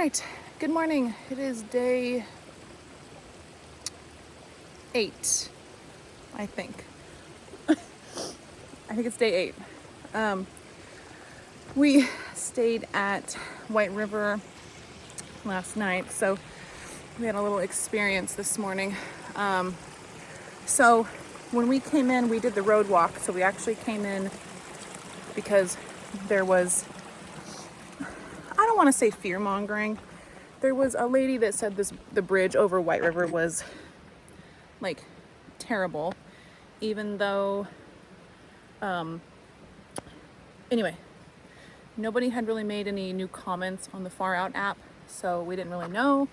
right, good morning. It is day 8, I think. I think it's day 8. We stayed at White River last night, so we had a little experience this morning. So when we came in, we did the road walk. So we actually came in because there was, I don't want to say fear mongering. There was a lady that said the bridge over White River was like terrible, even though, anyway, nobody had really made any new comments on the Far Out app, so we didn't really know.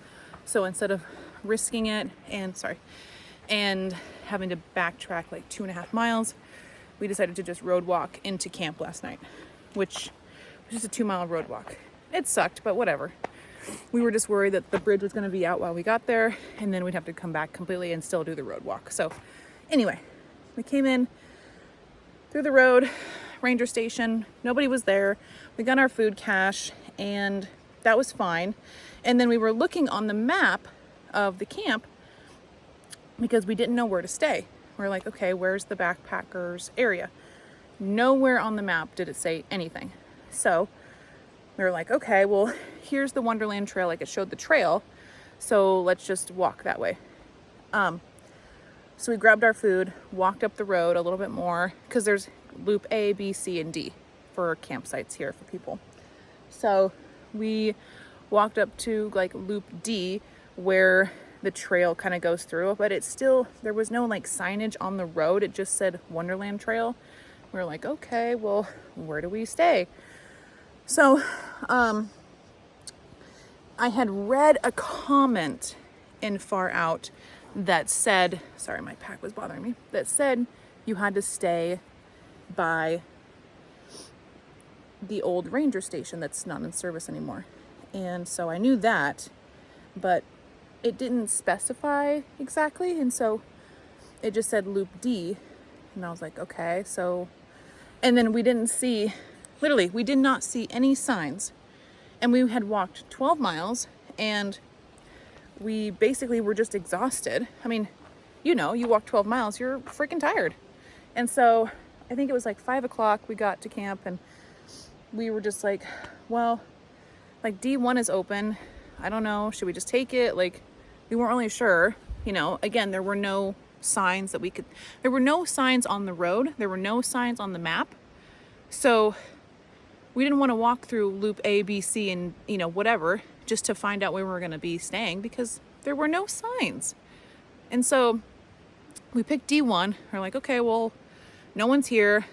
So instead of risking it and having to backtrack like 2.5 miles, we decided to just road walk into camp last night, which was just a 2-mile road walk. It sucked, but whatever. We were just worried that the bridge was going to be out while we got there, and then we'd have to come back completely and still do the road walk. So anyway, we came in through the road, ranger station, nobody was there. We got our food cache, and that was fine. And then we were looking on the map of the camp because we didn't know where to stay. We're like, okay, where's the backpackers area? Nowhere on the map did it say anything. So we were like, okay, well, here's the Wonderland trail. Like, it showed the trail, so let's just walk that way. So we grabbed our food, walked up the road a little bit more, because there's loop A, B, C, and D for campsites here for people. So we walked up to like loop D, where the trail kind of goes through, but it's still, there was no like signage on the road. It just said Wonderland Trail. We were like, okay, well, where do we stay? So, I had read a comment in Far Out that said, sorry, my pack was bothering me, that said you had to stay by the old ranger station that's not in service anymore. And so I knew that, but it didn't specify exactly. And so it just said loop D. And I was like, okay, so, and then we didn't see, literally, we did not see any signs. And we had walked 12 miles and we basically were just exhausted. I mean, you know, you walk 12 miles, you're freaking tired. And so I think it was like 5 o'clock we got to camp, and we were just like, well, like D1 is open. I don't know, should we just take it? Like, we weren't really sure. You know, again, there were no signs that we could, there were no signs on the road. There were no signs on the map. So we didn't want to walk through loop A, B, C, and, you know, whatever, just to find out where we were going to be staying, because there were no signs. And so we picked D1. We're like, okay, well, no one's here.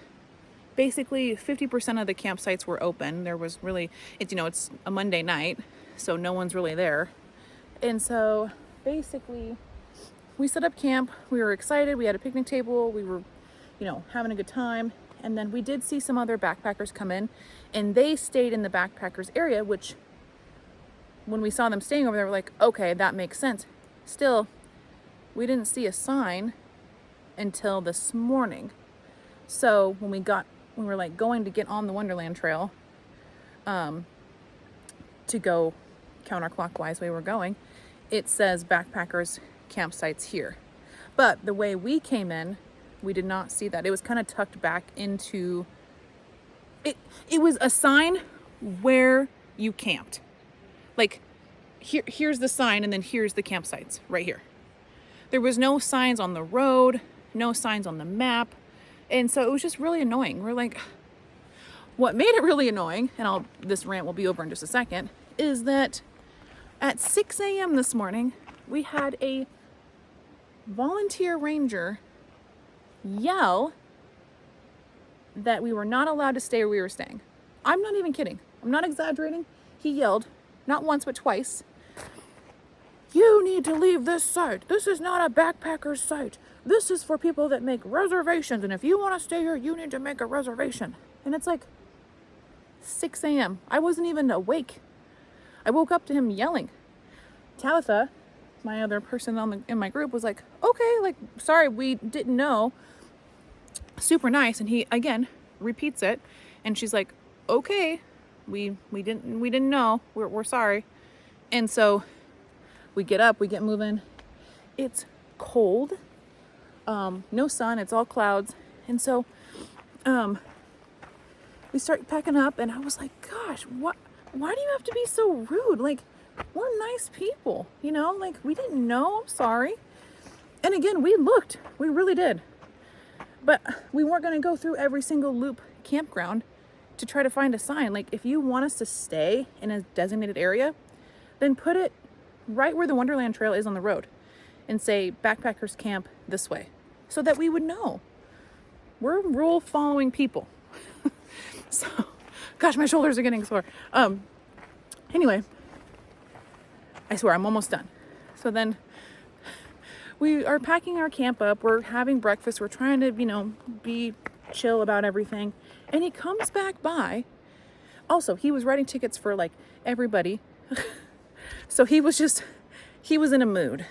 Basically, 50% of the campsites were open. There was really, it's, you know, it's a Monday night, so no one's really there. And so basically we set up camp. We were excited. We had a picnic table. We were, you know, having a good time. And then we did see some other backpackers come in, and they stayed in the backpackers area, which when we saw them staying over there, we're like, okay, that makes sense. Still, we didn't see a sign until this morning. So when we were like going to get on the Wonderland Trail, to go counterclockwise way we're going, it says backpackers campsites here. But the way we came in, we did not see that. It was kind of tucked back into it. It was a sign where you camped. Like, here's the sign, and then here's the campsites right here. There was no signs on the road, no signs on the map. And so it was just really annoying. We're like, what made it really annoying, and this rant will be over in just a second, is that at 6 a.m. this morning, we had a volunteer ranger yell that we were not allowed to stay where we were staying. I'm not even kidding. I'm not exaggerating. He yelled, not once, but twice, "You need to leave this site. This is not a backpacker's site. This is for people that make reservations. And if you want to stay here, you need to make a reservation." And it's like 6 a.m. I wasn't even awake. I woke up to him yelling. Tabitha, my other person in my group, was like, okay, like, sorry, we didn't know. Super nice. And he again repeats it, and she's like, okay, we didn't know. We're sorry. And so we get up, we get moving. It's cold, no sun, it's all clouds. And so we start packing up, and I was like, gosh, why do you have to be so rude? Like, we're nice people, you know, like, we didn't know, I'm sorry. And again, we looked, we really did. But we weren't going to go through every single loop campground to try to find a sign. Like, if you want us to stay in a designated area, then put it right where the Wonderland Trail is on the road and say backpackers camp this way, so that we would know. We're rule following people. So, gosh, my shoulders are getting sore. Anyway, I swear I'm almost done. So then we are packing our camp up. We're having breakfast. We're trying to, you know, be chill about everything. And he comes back by. Also, he was writing tickets for like everybody. So he was in a mood.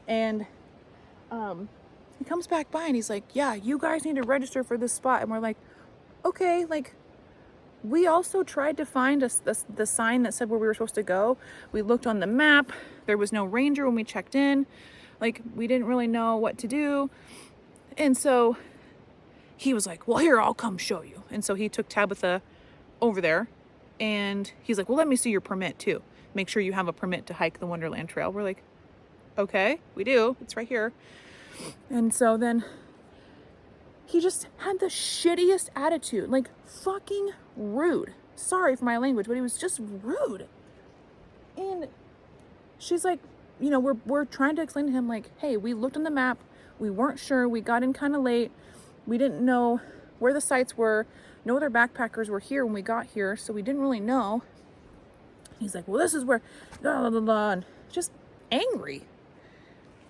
And he comes back by and he's like, yeah, you guys need to register for this spot. And we're like, okay, like, we also tried to find the sign that said where we were supposed to go. We looked on the map. There was no ranger when we checked in. Like, we didn't really know what to do. And so he was like, well, here, I'll come show you. And so he took Tabitha over there, and he's like, well, let me see your permit too. Make sure you have a permit to hike the Wonderland Trail. We're like, okay, we do. It's right here. And so then he just had the shittiest attitude, like fucking rude. Sorry for my language, but he was just rude. And she's like, you know, we're trying to explain to him, like, hey, we looked on the map. We weren't sure. We got in kind of late. We didn't know where the sites were. No other backpackers were here when we got here, so we didn't really know. He's like, well, this is where, blah, blah, blah, blah, and just angry.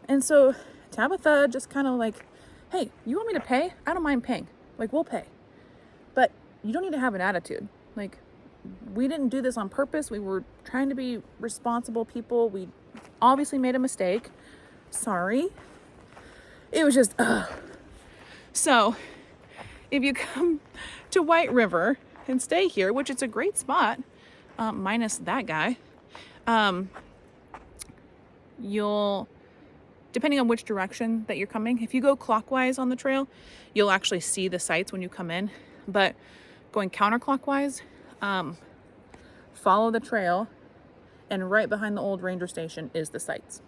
And so Tabitha just kind of like, hey, you want me to pay? I don't mind paying. Like, we'll pay. But you don't need to have an attitude. Like, we didn't do this on purpose. We were trying to be responsible people. We obviously made a mistake. Sorry. It was just, So, if you come to White River and stay here, which it's a great spot, minus that guy, you'll, depending on which direction that you're coming, if you go clockwise on the trail, you'll actually see the sights when you come in. But going counterclockwise, follow the trail, and right behind the old ranger station is the sights.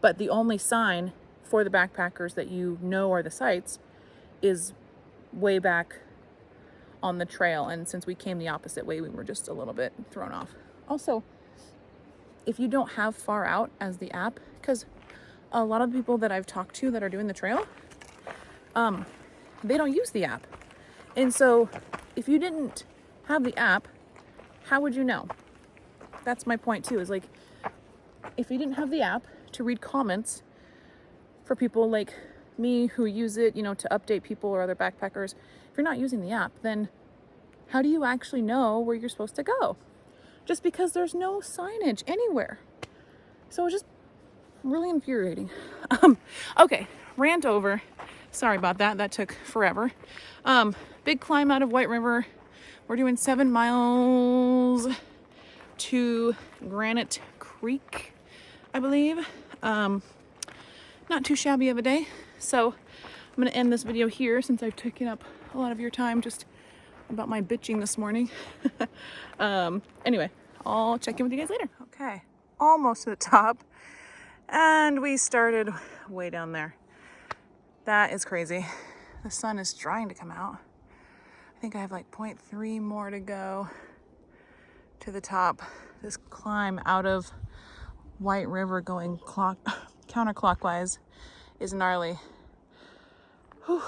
But the only sign for the backpackers that you know are the sights is way back on the trail. And since we came the opposite way, we were just a little bit thrown off. Also, if you don't have Far Out as the app, because a lot of the people that I've talked to that are doing the trail, they don't use the app. And so if you didn't have the app, how would you know? That's my point too, is like, if you didn't have the app to read comments for people like me who use it, you know, to update people or other backpackers, if you're not using the app, then how do you actually know where you're supposed to go? Just because there's no signage anywhere. So it's just really infuriating. Okay, rant over. Sorry about that. That took forever. Big climb out of White River. We're doing 7 miles to Granite Creek, I believe. Not too shabby of a day. So I'm going to end this video here since I've taken up a lot of your time just about my bitching this morning. Anyway, I'll check in with you guys later. Okay, almost to the top. And we started way down there. That is crazy. The sun is trying to come out. I think I have like 0.3 more to go to the top. This climb out of White River going counterclockwise is gnarly. Whew.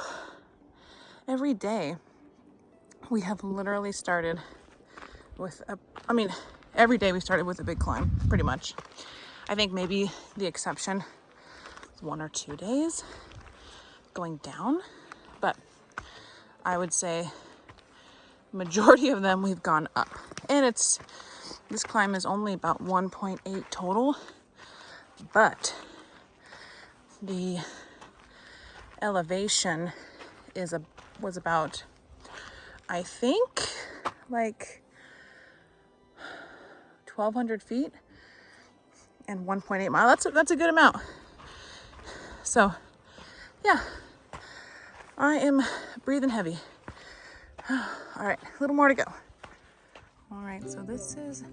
Every day we have literally started with every day we started with a big climb, pretty much. I think maybe the exception was 1 or 2 days going down, but I would say majority of them we've gone up. And this climb is only about 1.8 total, but the elevation was about, I think, like 1,200 feet. and 1.8 mile. That's a good amount. So yeah, I am breathing heavy. All right, a little more to go. All right, so this is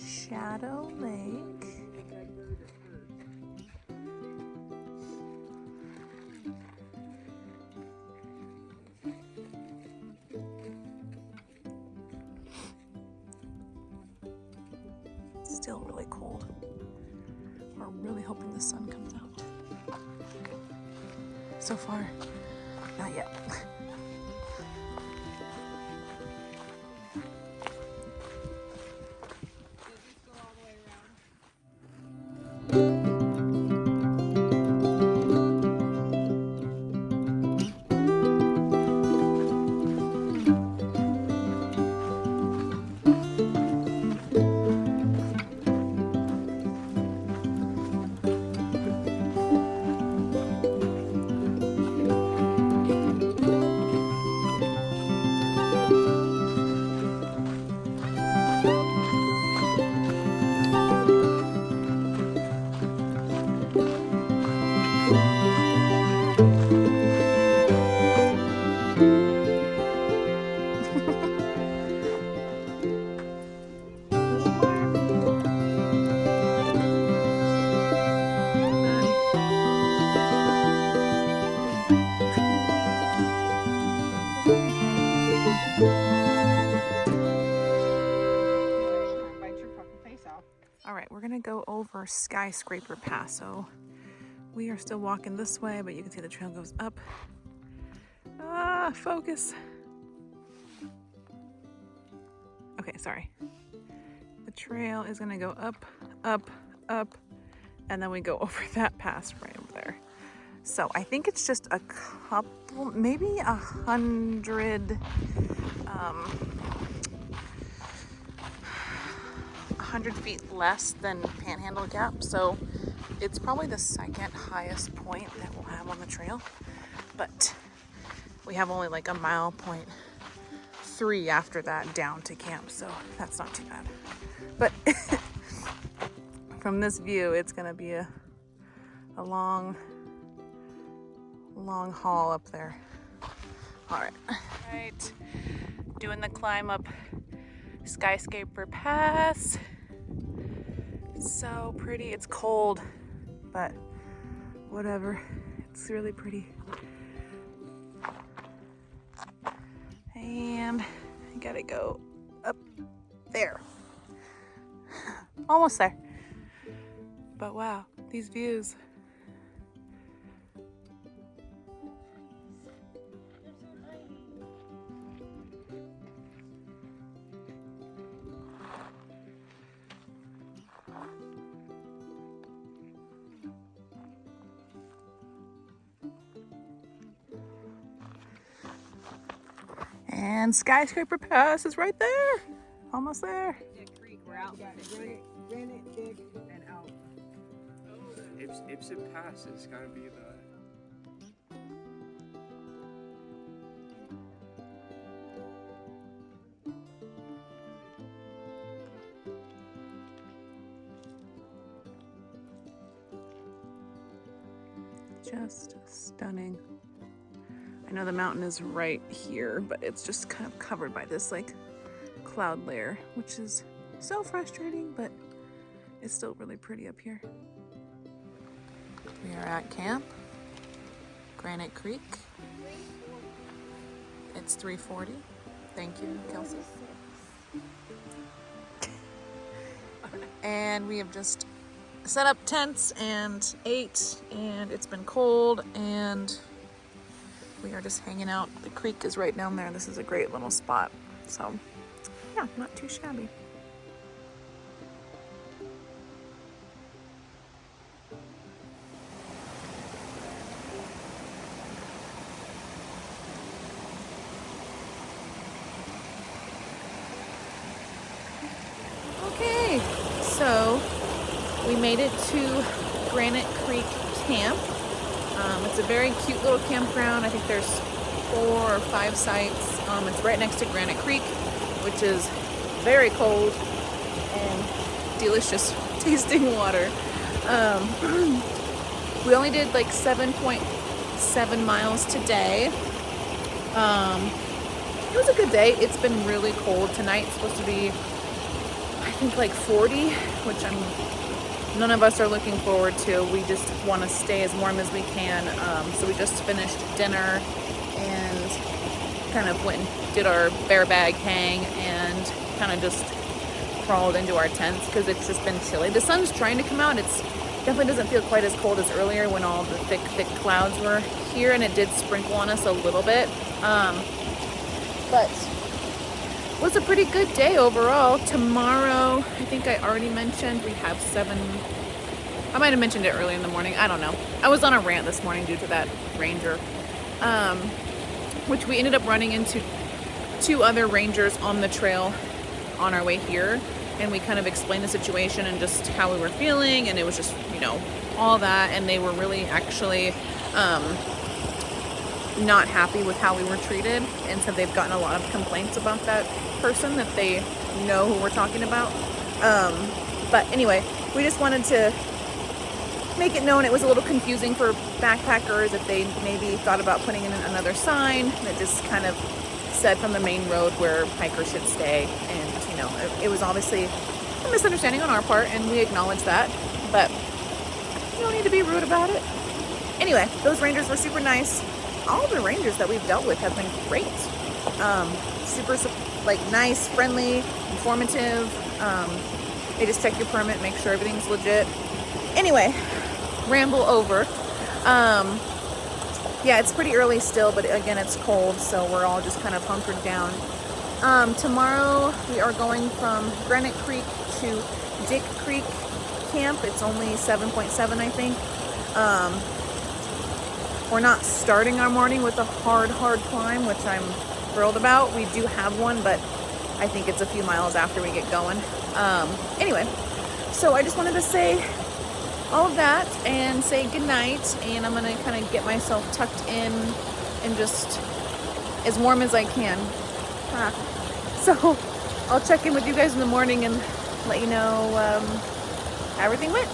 Shadow Lake. Still really cold. We're really hoping the sun comes out. So far, not yet. All right, we're gonna go over Skyscraper Pass. So we are still walking this way, but you can see the trail goes up. Ah, focus. Okay, sorry. The trail is gonna go up, up, up, and then we go over that pass right over there. So I think it's just a couple, maybe 100 feet less than Panhandle Gap. So it's probably the second highest point that we'll have on the trail, but we have only like 1.3 after that down to camp, so that's not too bad. But from this view, it's gonna be a long haul up there. All right, doing the climb up Skyscraper Pass. So pretty. It's cold, but whatever. It's really pretty. And I gotta go up there. Almost there. But wow, these views. And Skyscraper Pass is right there. Almost there. Creek, we're out. Granite, Dig, and out. Ipsit Pass is gotta be the Just stunning. I know the mountain is right here, but it's just kind of covered by this like cloud layer, which is so frustrating, but it's still really pretty up here. We are at camp, Granite Creek. It's 3:40. Thank you, Kelsey. And we have just set up tents and ate, and it's been cold, and we are just hanging out. The creek is right down there. This is a great little spot. So yeah, not too shabby. Okay, so we made it to Granite Creek Camp. It's a very cute little campground. I think there's 4 or 5 sites. It's right next to Granite Creek, which is very cold and delicious tasting water. We only did like 7.7 miles today. It was a good day. It's been really cold tonight. It's supposed to be, I think, like 40, which none of us are looking forward to. We just want to stay as warm as we can. So we just finished dinner and kind of went and did our bear bag hang and kind of just crawled into our tents because it's just been chilly. The sun's trying to come out. It's definitely doesn't feel quite as cold as earlier when all the thick clouds were here, and it did sprinkle on us a little bit. But it was a pretty good day overall. Tomorrow, I think I already mentioned, we have I might have mentioned it earlier in the morning. I don't know. I was on a rant this morning due to that ranger, which we ended up running into 2 other rangers on the trail on our way here. And we kind of explained the situation and just how we were feeling. And it was just, all that. And they were really actually not happy with how we were treated. And so they've gotten a lot of complaints about that person that they know who we're talking about. But anyway, we just wanted to make it known it was a little confusing for backpackers if they maybe thought about putting in another sign that just kind of said from the main road where hikers should stay. And it was obviously a misunderstanding on our part, and we acknowledge that, but you don't need to be rude about it. Anyway, those rangers were super nice. All the rangers that we've dealt with have been great. Super nice, friendly, informative. They just check your permit, make sure everything's legit. Anyway, ramble over. Yeah, it's pretty early still, but again, it's cold, so we're all just kind of hunkered down. Tomorrow we are going from Granite Creek to Dick Creek Camp. It's only 7.7, I think. We're not starting our morning with a hard climb, which I'm thrilled about. We do have one, but I think it's a few miles after we get going. Anyway, so I just wanted to say all of that and say goodnight, and I'm gonna kind of get myself tucked in and just as warm as I can. So I'll check in with you guys in the morning and let you know how everything went.